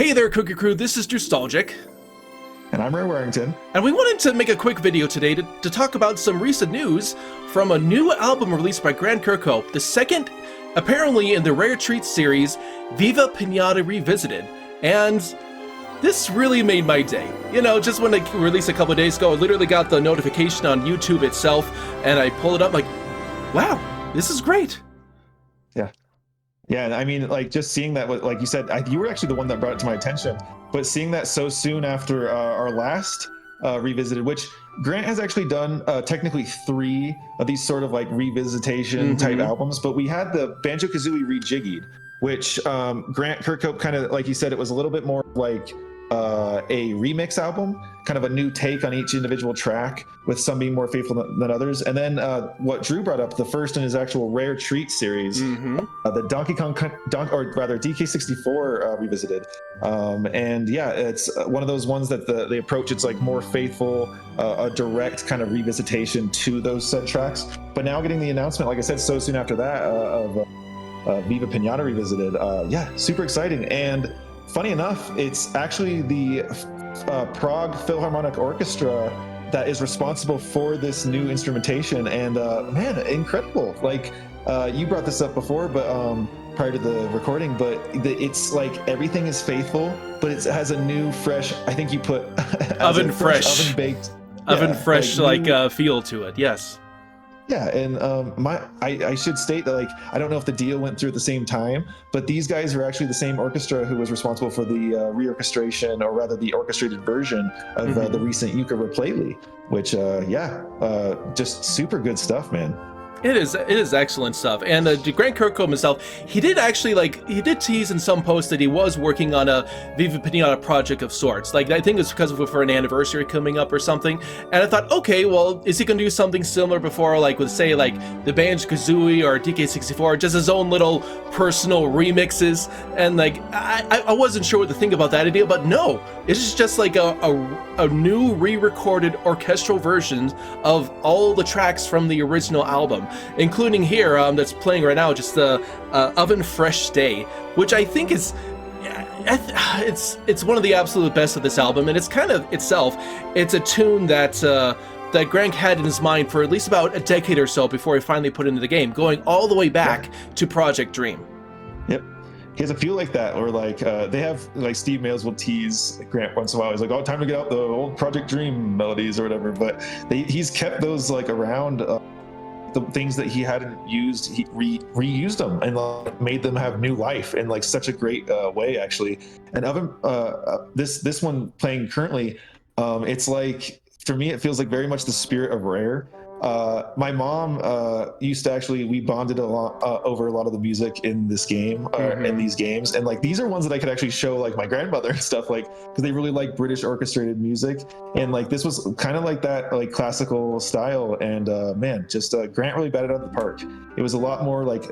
Hey there, Kooky Crew, this is Nostalgic. And I'm RareWarington. And we wanted to make a quick video today to talk about some recent news from a new album released by Grant Kirkhope, the second, apparently, in the Rare Treats series, Viva Piñata Revisited. And this really made my day. You know, just when it released a couple of days ago, I literally got the notification on YouTube itself, and I pulled it up like, wow, this is great. Yeah, and I mean, like, just seeing that, like you said, you were actually the one that brought it to my attention, but seeing that so soon after our last Revisited, which Grant has actually done technically 3 of these sort of like revisitation type albums, but we had the Banjo-Kazooie Rejiggied, which Grant Kirkhope kind of, like you said, it was a little bit more like a remix album, kind of a new take on each individual track, with some being more faithful than others. And then what Drew brought up, the first in his actual Rare Treat series, the Donkey Kong, or rather DK64 Revisited. And yeah, it's one of those ones that the approach, it's like more faithful, a direct kind of revisitation to those said tracks. But now getting the announcement, like I said, so soon after that, of Viva Piñata Revisited, yeah, super exciting. And funny enough, it's actually the Prague Philharmonic Orchestra that is responsible for this new instrumentation. And man, incredible. Like, you brought this up before, but prior to the recording, but it's like everything is faithful, but it has a new, fresh, I think you put oven fresh, oven baked, oven fresh, like feel to it. Yes. Yeah, and I should state that, like, I don't know if the deal went through at the same time, but these guys are actually the same orchestra who was responsible for the reorchestration, or rather the orchestrated version of the recent Yuka Lately, which just super good stuff, man. It is excellent stuff. And Grant Kirkhope himself, he did tease in some posts that he was working on a Viva Piñata project of sorts. Like, I think it's because for an anniversary coming up or something. And I thought, okay, well, is he going to do something similar before, like with, say, like the Banjo-Kazooie or DK64, just his own little personal remixes? And like, I wasn't sure what to think about that idea, but no, it's just like a new re-recorded orchestral version of all the tracks from the original album, including here that's playing right now, just the Oven Fresh Day, which I think is it's one of the absolute best of this album. And it's kind of itself, it's a tune that Grant had in his mind for at least about a decade or so before he finally put it into the game, going all the way back to Project Dream. Yep. He has a feel like that, or like they have, like, Steve Mayles will tease Grant once in a while. He's like, "Oh, time to get out the old Project Dream melodies or whatever." But he's kept those like around. The things that he hadn't used, he reused them and made them have new life in like such a great way, actually. And this one playing currently, it's like, for me, it feels like very much the spirit of Rare. My mom used to actually, we bonded a lot over a lot of the music in this game, in these games, and like these are ones that I could actually show like my grandmother and stuff, like, because they really like British orchestrated music, and like this was kind of like that, like classical style. And man, just Grant really batted out of the park. It was a lot more like,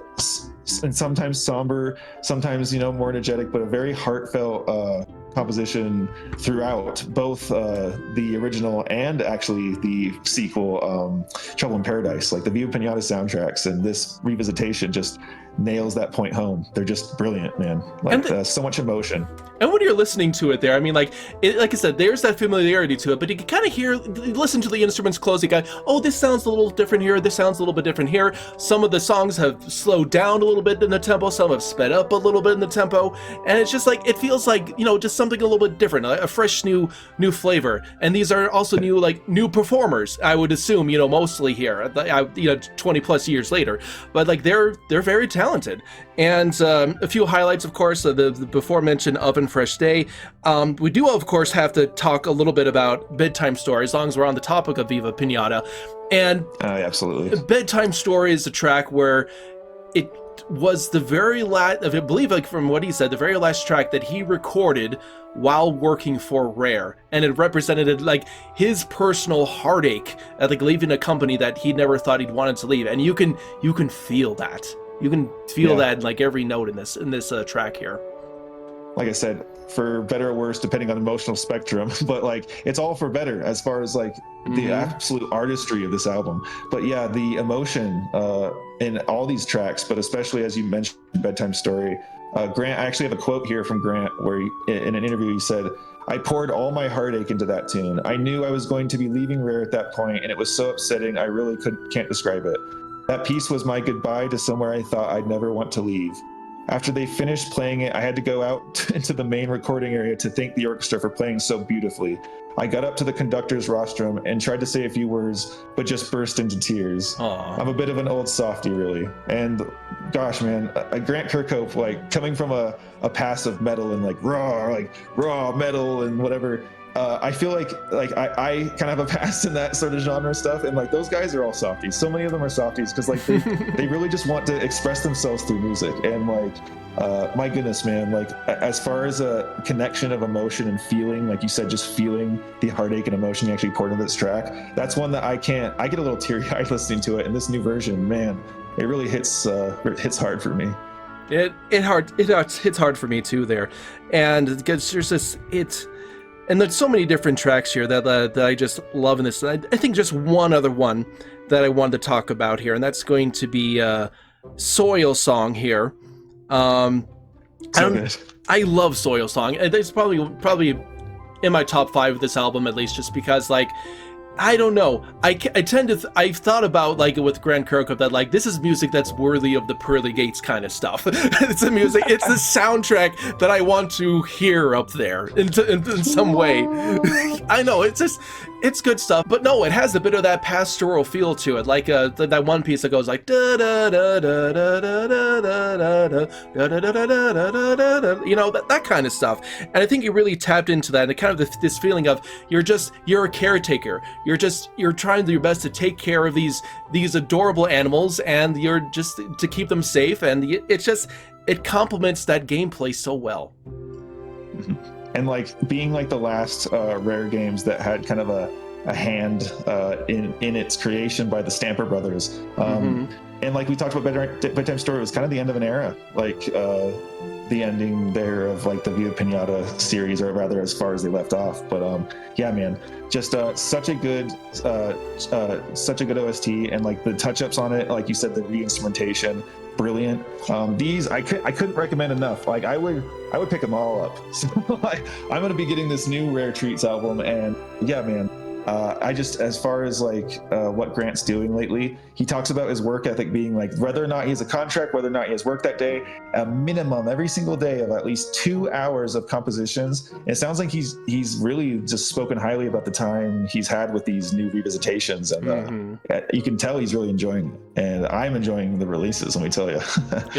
and sometimes somber, sometimes, you know, more energetic, but a very heartfelt composition throughout, both the original and actually the sequel, Trouble in Paradise. Like the Viva Piñata soundtracks and this revisitation just nails that point home. They're just brilliant, man. Like, so much emotion. And when you're listening to it there, I mean, like I said, there's that familiarity to it, but you can kind of listen to the instruments closely, go, oh, this sounds a little different here, this sounds a little bit different here. Some of the songs have slowed down a little bit in the tempo, some have sped up a little bit in the tempo, and it's just like, it feels like, you know, just something a little bit different, a fresh new flavor. And these are also new performers, I would assume, you know, mostly here, you know, 20 plus years later, but like they're very talented. And a few highlights, of course, the before mentioned Oven Fresh Day. We do, of course, have to talk a little bit about Bedtime Story, as long as we're on the topic of Viva Piñata. And absolutely, Bedtime Story is a track where it was the very last, I believe, like from what he said, the very last track that he recorded while working for Rare, and it represented like his personal heartache at like leaving a company that he never thought he'd wanted to leave. And you can feel that. You can feel that in like every note in this track here. like I said, for better or worse, depending on emotional spectrum, but like it's all for better as far as like the absolute artistry of this album. But yeah, the emotion in all these tracks, but especially as you mentioned, Bedtime Story. Grant, I actually have a quote here from Grant where in an interview he said, "I poured all my heartache into that tune. I knew I was going to be leaving Rare at that point, and it was so upsetting I really can't describe it. That piece was my goodbye to somewhere I thought I'd never want to leave. After they finished playing it, I had to go out into the main recording area to thank the orchestra for playing so beautifully. I got up to the conductor's rostrum and tried to say a few words, but just burst into tears." Aww. I'm a bit of an old softie, really. And gosh, man, Grant Kirkhope, like coming from a past of metal and like raw metal and whatever, I feel like I kind of have a past in that sort of genre stuff, and like those guys are all softies. So many of them are softies because like they really just want to express themselves through music. And like my goodness, man, like as far as a connection of emotion and feeling, like you said, just feeling the heartache and emotion you actually poured into this track, that's one that I get a little teary-eyed listening to it. And this new version, man, it really hits hard for me. It hits hard for me too there, and there's this and there's so many different tracks here that I just love in this. I think just one other one that I wanted to talk about here, and that's going to be Soil Song here. I love Soil Song. It's probably in my top 5 of this album, at least, just because like I don't know. I've thought about like with Grant Kirkhope that like this is music that's worthy of the Pearly Gates kind of stuff. It's the music. It's the soundtrack that I want to hear up there in some way. I know it's good stuff, but no, it has a bit of that pastoral feel to it, like that one piece that goes like da da da da da da da da da da da da, you know, that kind of stuff. And I think you really tapped into that, and kind of this feeling of you're a caretaker. You're trying your best to take care of these adorable animals, and you're just to keep them safe, and it complements that gameplay so well. And like being like the last Rare games that had kind of a hand in its creation by the Stamper Brothers. And like we talked about Bedtime Story, it was kind of the end of an era, like the ending there of like the Viva Piñata series, or rather as far as they left off. But yeah, man, just such a good OST, and like the touch-ups on it, like you said, the re-instrumentation, brilliant. These I couldn't recommend enough. Like I would pick them all up. So I'm gonna be getting this new Rare Treats album, and yeah, man. I just, as far as like what Grant's doing lately, he talks about his work ethic being like, whether or not he has a contract, whether or not he has work that day, a minimum every single day of at least 2 hours of compositions. And it sounds like he's really just spoken highly about the time he's had with these new revisitations, and you can tell he's really enjoying it. And I'm enjoying the releases, let me tell you.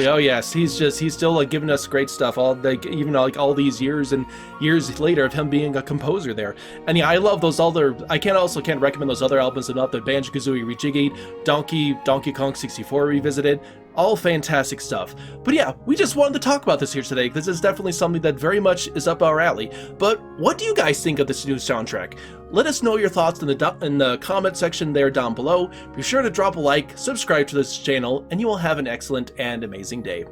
Oh yes, he's still like giving us great stuff, all like even like all these years and years later of him being a composer there. And yeah, I love those other. I can't recommend those other albums enough. The Banjo-Kazooie Rejiggied, Donkey Kong 64 Revisited, all fantastic stuff. But yeah, we just wanted to talk about this here today, because it's definitely something that very much is up our alley. But what do you guys think of this new soundtrack? Let us know your thoughts in the comment section there down below. Be sure to drop a like, subscribe to this channel, and you will have an excellent and amazing day.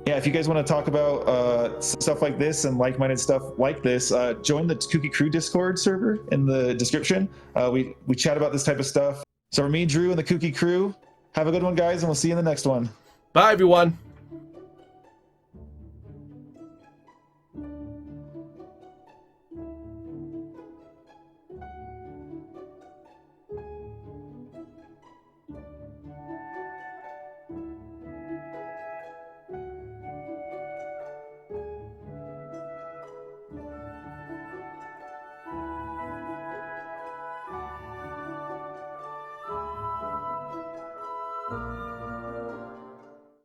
Yeah, if you guys want to talk about stuff like this and like-minded stuff like this, join the Kooky Crew Discord server in the description. We chat about this type of stuff. So for me, Drew, and the Kooky Crew, have a good one, guys, and we'll see you in the next one. Bye, everyone.